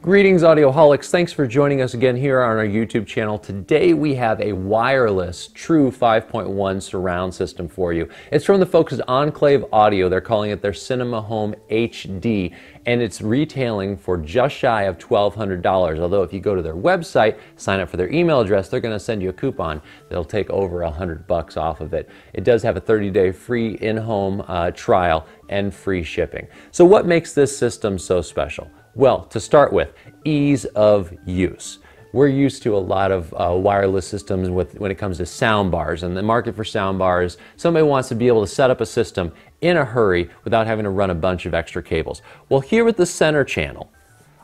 Greetings, Audioholics. Thanks for joining us again here on our YouTube channel. Today we have a wireless true 5.1 surround system for you. It's from the folks at Enclave Audio. They're calling it their CineHome HD, and it's retailing for just shy of $1,200. Although if you go to their website, sign up for their email address, they're going to send you a coupon that'll take over $100 off of it. It does have a 30-day free in-home trial and free shipping. So what makes this system so special? Well, to start with, ease of use. We're used to a lot of wireless systems when it comes to sound bars, and the market for sound bars, somebody wants to be able to set up a system in a hurry without having to run a bunch of extra cables. Well, here with the center channel,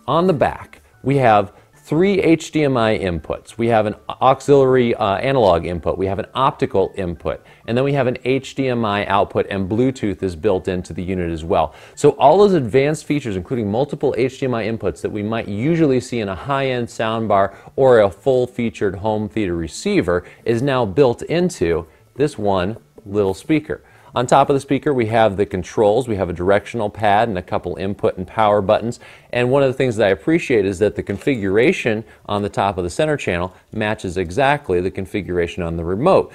on the back, we have 3 HDMI inputs. We have an auxiliary analog input, we have an optical input, and then we have an HDMI output, and Bluetooth is built into the unit as well. So all those advanced features, including multiple HDMI inputs that we might usually see in a high-end soundbar or a full-featured home theater receiver, is now built into this one little speaker. On top of the speaker, we have the controls. We have a directional pad and a couple input and power buttons. And one of the things that I appreciate is that the configuration on the top of the center channel matches exactly the configuration on the remote,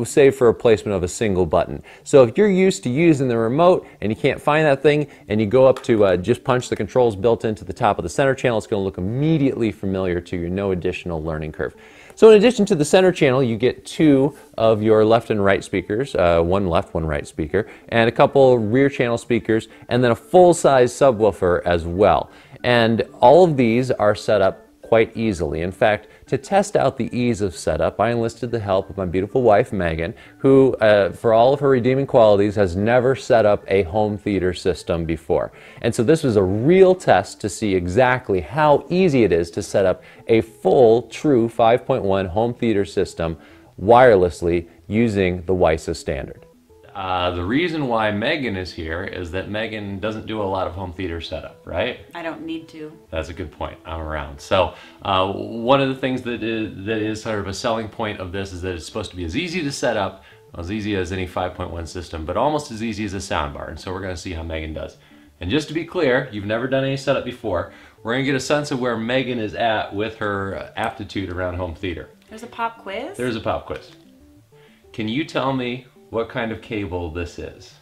save for a placement of a single button. So if you're used to using the remote and you can't find that thing, and you go up to just punch the controls built into the top of the center channel, it's going to look immediately familiar to you, no additional learning curve. So in addition to the center channel, you get 2 of your left and right speakers, one left, one right speaker, and a couple rear channel speakers, and then a full-size subwoofer as well. And all of these are set up quite easily. In fact, to test out the ease of setup, I enlisted the help of my beautiful wife, Megan, who, for all of her redeeming qualities, has never set up a home theater system before. And so this was a real test to see exactly how easy it is to set up a full, true 5.1 home theater system wirelessly using the WISA standard. The reason why Megan is here is that Megan doesn't do a lot of home theater setup, right? I don't need to. That's a good point. I'm around. So one of the things that is sort of a selling point of this is that it's supposed to be as easy to set up, as easy as any 5.1 system, but almost as easy as a soundbar. And so we're going to see how Megan does. And just to be clear, you've never done any setup before. We're going to get a sense of where Megan is at with her aptitude around home theater. There's a pop quiz? There's a pop quiz. Can you tell me what kind of cable this is?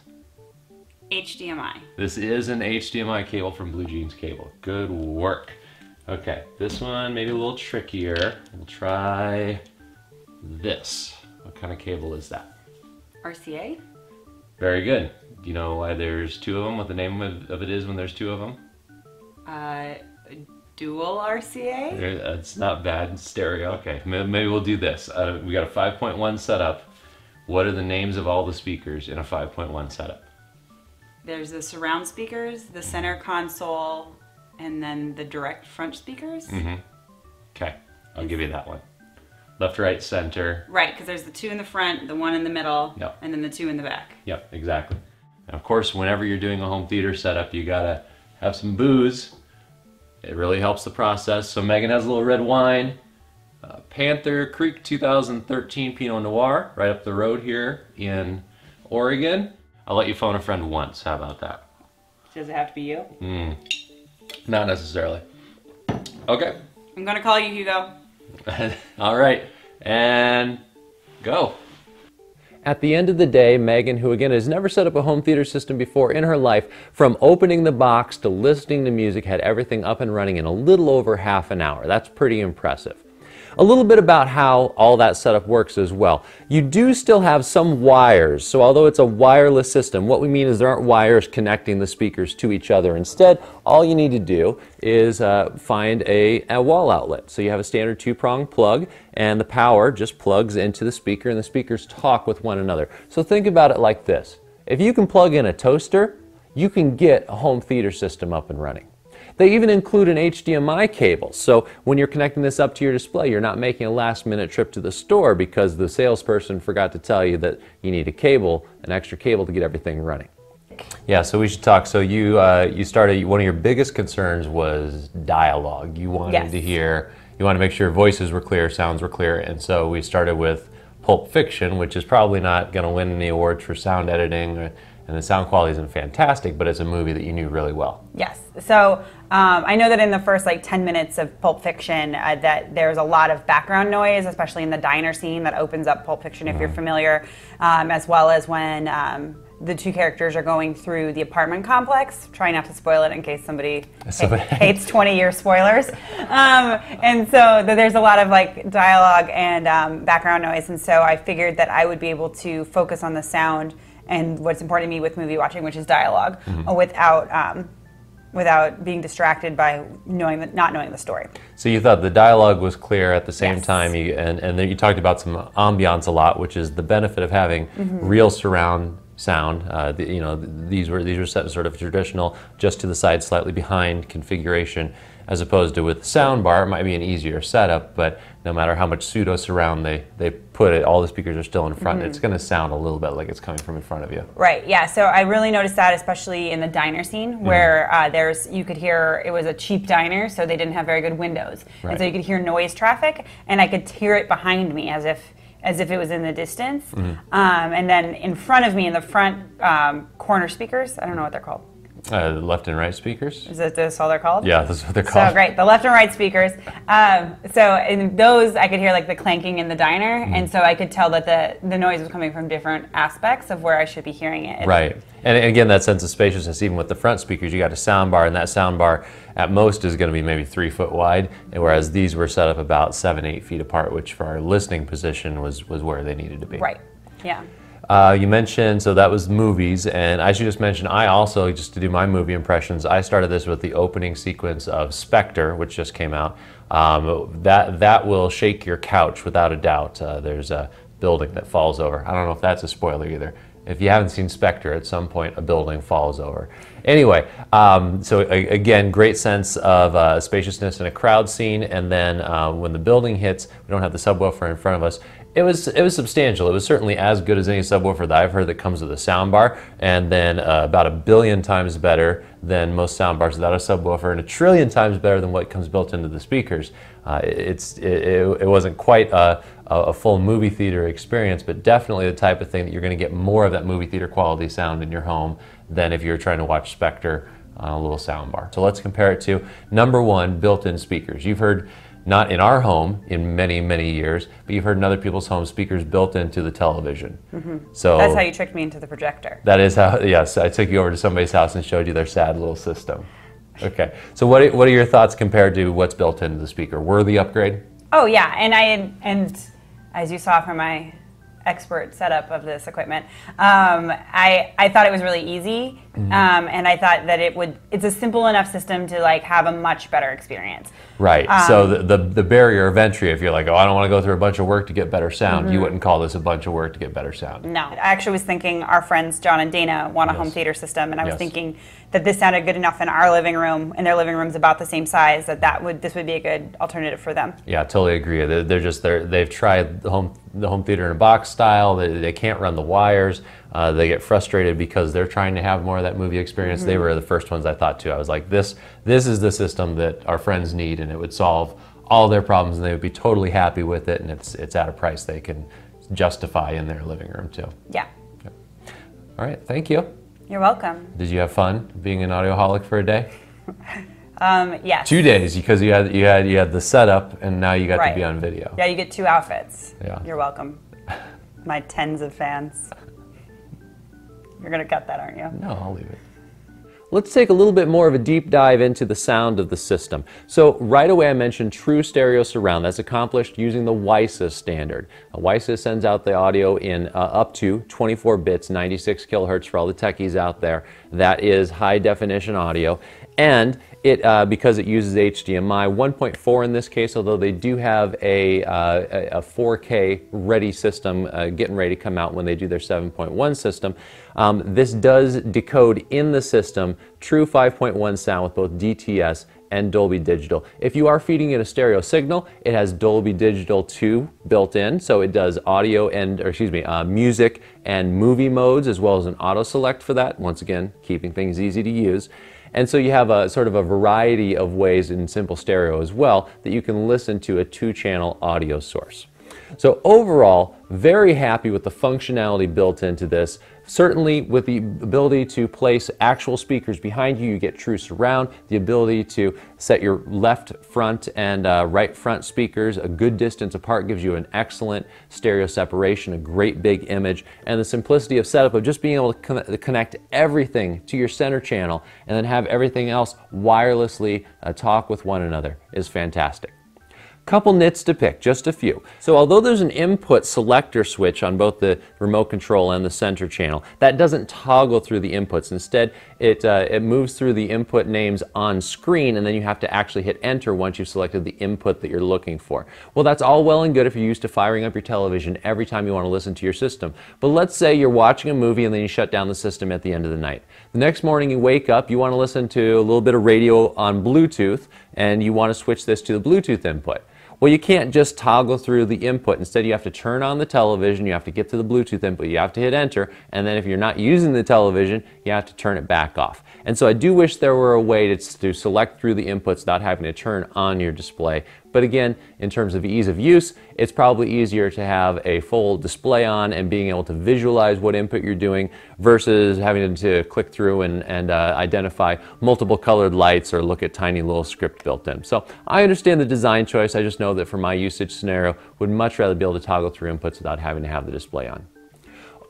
HDMI. This is an HDMI cable from Blue Jeans Cable. Good work. Okay, this one maybe a little trickier. We'll try this. What kind of cable is that? RCA? Very good. Do you know why there's 2 of them? What the name of it is when there's 2 of them? Dual RCA? It's not bad. Stereo. Okay, maybe we'll do this. We got a 5.1 setup. What are the names of all the speakers in a 5.1 setup? There's the surround speakers, the center console, and then the direct front speakers? Mm-hmm. Okay, I'll give you that one. Left, right, center. Right, because there's the 2 in the front, the 1 in the middle, yep, and then the 2 in the back. Yep, exactly. And of course, whenever you're doing a home theater setup, you gotta have some booze. It really helps the process. So Megan has a little red wine. Panther Creek 2013 Pinot Noir, right up the road here in Oregon. I'll let you phone a friend once. How about that? Does it have to be you? Not necessarily. Okay. I'm gonna call you, Hugo. All right, and go. At the end of the day, Megan, who again has never set up a home theater system before in her life, from opening the box to listening to music, had everything up and running in a little over half an hour. That's pretty impressive. A little bit about how all that setup works as well. You do still have some wires, so although it's a wireless system, what we mean is there aren't wires connecting the speakers to each other. Instead, all you need to do is find a wall outlet. So you have a standard 2-prong plug, and the power just plugs into the speaker, and the speakers talk with one another. So think about it like this. If you can plug in a toaster, you can get a home theater system up and running. They even include an HDMI cable, so when you're connecting this up to your display, you're not making a last-minute trip to the store because the salesperson forgot to tell you that you need a cable, an extra cable to get everything running. Yeah, so we should talk. So you started, one of your biggest concerns was dialogue. You wanted to hear, you wanted to make sure voices were clear, sounds were clear, and so we started with Pulp Fiction, which is probably not going to win any awards for sound editing and and the sound quality isn't fantastic, but it's a movie that you knew really well. Yes. So I know that in the first like 10 minutes of Pulp Fiction that there's a lot of background noise, especially in the diner scene that opens up Pulp Fiction if you're familiar, as well as when the two characters are going through the apartment complex. Try not to spoil it in case somebody hates 20-year spoilers. And so there's a lot of like dialogue and background noise, and so I figured that I would be able to focus on the sound and what's important to me with movie watching, which is dialogue, without being distracted by not knowing the story. So you thought the dialogue was clear at the same Yes. time, and then you talked about some ambiance a lot, which is the benefit of having real surround sound. These were set sort of traditional, just to the side, slightly behind configuration, as opposed to with the sound bar, it might be an easier setup, but no matter how much pseudo surround they put it, all the speakers are still in front. It's going to sound a little bit like it's coming from in front of you. Right. Yeah. So I really noticed that, especially in the diner scene, where you could hear, it was a cheap diner, so they didn't have very good windows, and so you could hear noise traffic, and I could hear it behind me as if it was in the distance, and then in front of me, in the front corner speakers, I don't know what they're called. Left and right speakers? Is that this all they're called? Yeah, that's what they're called. So great, the left and right speakers. So in those, I could hear like the clanking in the diner, and so I could tell that the noise was coming from different aspects of where I should be hearing it. Right, and again, that sense of spaciousness, even with the front speakers, you got a sound bar, and that sound bar at most is going to be maybe 3 foot wide, and whereas these were set up about 7-8 feet apart, which for our listening position was where they needed to be. Right. Yeah. You mentioned, so that was movies, and I should just mention, I also, just to do my movie impressions, I started this with the opening sequence of Spectre, which just came out. That will shake your couch without a doubt. There's a building that falls over. I don't know if that's a spoiler either. If you haven't seen Spectre, at some point a building falls over. Anyway, so again, great sense of spaciousness in a crowd scene, and then when the building hits, we don't have the subwoofer in front of us. It was substantial. It was certainly as good as any subwoofer that I've heard that comes with a soundbar, and then about 1 billion times better than most soundbars without a subwoofer, and 1 trillion times better than what comes built into the speakers. It wasn't quite a full movie theater experience, but definitely the type of thing that you're going to get more of that movie theater quality sound in your home than if you're trying to watch Spectre on a little soundbar. So let's compare it to number 1, built-in speakers. You've heard, not in our home in many, many years, but you've heard in other people's homes speakers built into the television. So That's how you tricked me into the projector. that is how, yes, I took you over to somebody's house and showed you their sad little system. Okay, so what are your thoughts compared to what's built into the speaker? Worthy upgrade? Oh yeah, and as you saw from my expert setup of this equipment, I thought it was really easy, and I thought that it's a simple enough system to like have a much better experience. Right. So the barrier of entry, if you're like, oh, I don't want to go through a bunch of work to get better sound, you wouldn't call this a bunch of work to get better sound. No, I actually was thinking our friends John and Dana want a home theater system, and I was thinking that this sounded good enough in our living room, and their living room's about the same size, this would be a good alternative for them. Yeah, totally agree. They've tried the home theater in a box style. They can't run the wires. They get frustrated because they're trying to have more of that movie experience. They were the first ones I thought too. I was like, this is the system that our friends need, and it would solve all their problems, and they would be totally happy with it, and it's at a price they can justify in their living room too. Yeah. All right, thank you. You're welcome. Did you have fun being an audioholic for a day? Yes. 2 days, because you had the setup, and now you got to be on video. Yeah, you get 2 outfits. Yeah. You're welcome. My tens of fans. You're gonna cut that, aren't you? No, I'll leave it. Let's take a little bit more of a deep dive into the sound of the system. So right away I mentioned true stereo surround. That's accomplished using the WiSys standard. WiSys sends out the audio in up to 24 bits, 96 kilohertz for all the techies out there. That is high definition audio. And it, because it uses HDMI 1.4 in this case, although they do have a 4K ready system getting ready to come out when they do their 7.1 system, this does decode in the system true 5.1 sound with both DTS and Dolby Digital. If you are feeding it a stereo signal, it has Dolby Digital 2 built in, so it does audio music and movie modes, as well as an auto select for that, once again keeping things easy to use. And so you have a sort of a variety of ways in simple stereo as well that you can listen to a 2-channel audio source. So overall, very happy with the functionality built into this. Certainly with the ability to place actual speakers behind you, you get true surround. The ability to set your left front and right front speakers a good distance apart gives you an excellent stereo separation, a great big image, and the simplicity of setup of just being able to connect everything to your center channel and then have everything else wirelessly talk with one another is fantastic. Couple nits to pick, just a few. So although there's an input selector switch on both the remote control and the center channel, that doesn't toggle through the inputs. Instead, it moves through the input names on screen, and then you have to actually hit enter once you've selected the input that you're looking for. Well, that's all well and good if you're used to firing up your television every time you want to listen to your system. But let's say you're watching a movie and then you shut down the system at the end of the night. The next morning you wake up, you want to listen to a little bit of radio on Bluetooth, and you want to switch this to the Bluetooth input. Well, you can't just toggle through the input. Instead, you have to turn on the television, you have to get to the Bluetooth input, you have to hit enter, and then if you're not using the television, you have to turn it back off. And so I do wish there were a way to select through the inputs without having to turn on your display. But again, in terms of ease of use, it's probably easier to have a full display on and being able to visualize what input you're doing versus having to click through and identify multiple colored lights or look at tiny little script built in. So I understand the design choice. I just know that for my usage scenario, would much rather be able to toggle through inputs without having to have the display on.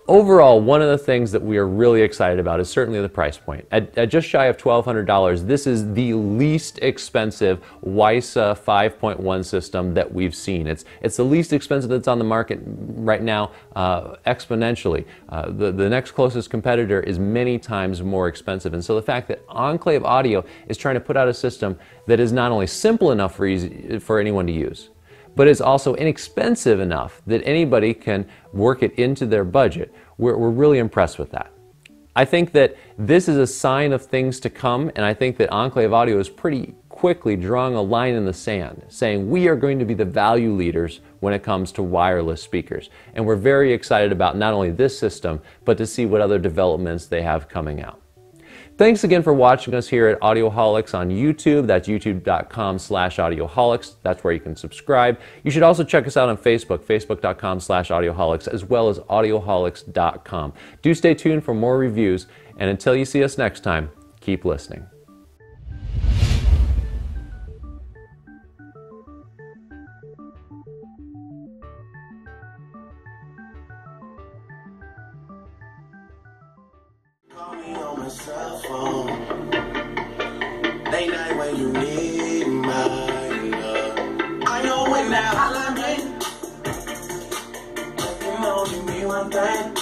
Overall, one of the things that we are really excited about is certainly the price point. At just shy of $1,200, this is the least expensive WiSA 5.1 system that we've seen. It's the least expensive that's on the market right now exponentially. The next closest competitor is many times more expensive. And so the fact that Enclave Audio is trying to put out a system that is not only simple enough for anyone to use, but it's also inexpensive enough that anybody can work it into their budget. We're really impressed with that. I think that this is a sign of things to come, and I think that Enclave Audio is pretty quickly drawing a line in the sand, saying we are going to be the value leaders when it comes to wireless speakers. And we're very excited about not only this system, but to see what other developments they have coming out. Thanks again for watching us here at Audioholics on YouTube. That's youtube.com/Audioholics. That's where you can subscribe. You should also check us out on Facebook, facebook.com/Audioholics, as well as audioholics.com. Do stay tuned for more reviews, and until you see us next time, keep listening. Call me on my cell phone. Late night when you need my love. I know when that hotline ring. You know you mean one thing.